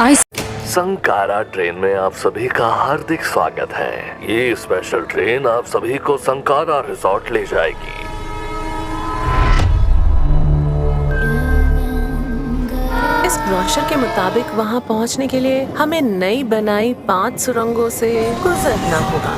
Sangakkara train में आप सभी का हार्दिक स्वागत है। ये स्पेशल ट्रेन आप सभी को संकारा रिजॉर्ट ले जाएगी। इस ब्रोशर के मुताबिक वहां पहुंचने के लिए हमें नई बनाई 5 सुरंगों से गुजरना होगा।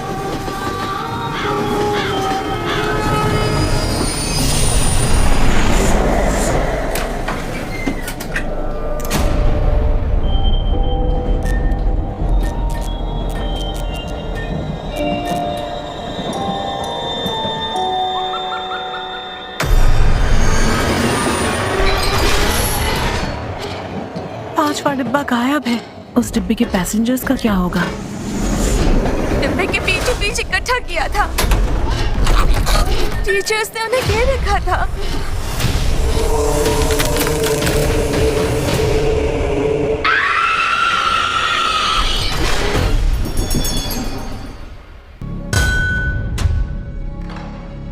पांचवा डिब्बा गायब है। उस डिब्बे के पैसेंजर्स का क्या होगा? डिब्बे के पीछे पीछे इकट्ठा किया था। टीचर्स ने उन्हें घेर रखा था।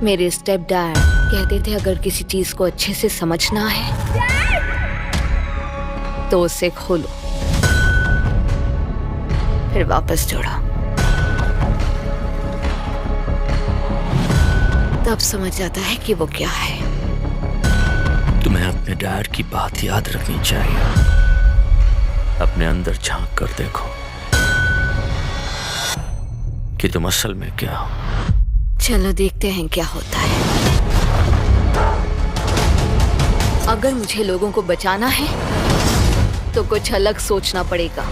मेरे स्टेप डैड कहते थे अगर किसी चीज को अच्छे से समझना है तो उसे खोलो फिर वापस जोड़ो, तब समझ आता है कि वो क्या है। तुम्हें अपने डैड की बात याद रखनी चाहिए। अपने अंदर झांक कर देखो कि तुम असल में क्या हो। चलो देखते हैं क्या होता है। अगर मुझे लोगों को बचाना है तो कुछ अलग सोचना पड़ेगा।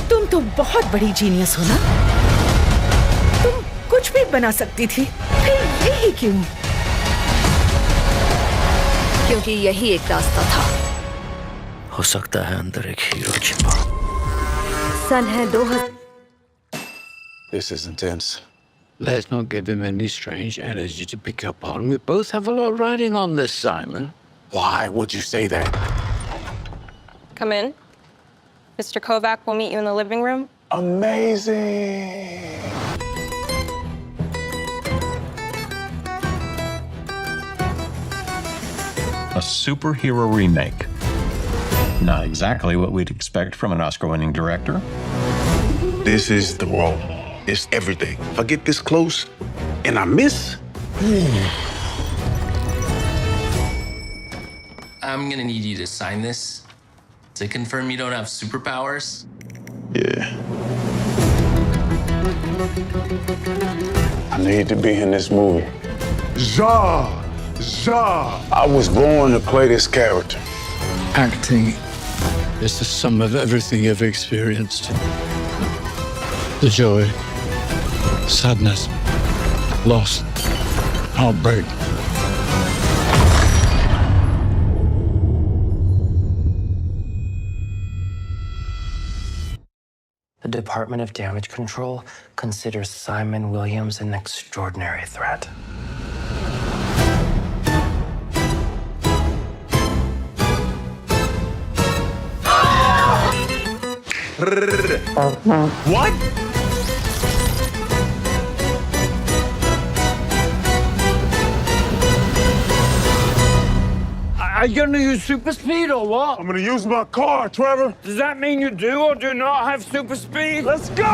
तुम तो बहुत बड़ी जीनियस हो ना। तुम कुछ भी बना सकती थी, फिर यही क्यों? क्योंकि यही एक रास्ता था। हो सकता है अंदर एक हीरो छिपा। सन है 2000। This is intense. Let's not give him any strange energy to pick up on. We both have a lot riding on this, Simon. Why would you say that? Come in. Mr. Kovac will meet you in the living room. Amazing. A superhero remake. Not exactly what we'd expect from an Oscar-winning director. This is the role. It's everything. If I get this close and I miss, I'm gonna need you to sign this to confirm you don't have superpowers. yeah. I need to be in this movie. I was born to play this character. Acting is the sum of everything you've experienced. The joy, sadness, loss, heartbreak. The Department of Damage Control considers Simon Williams an extraordinary threat. What? Are you gonna use super speed or what? I'm gonna use my car, Trevor. Does that mean you do or do not have super speed? Let's go!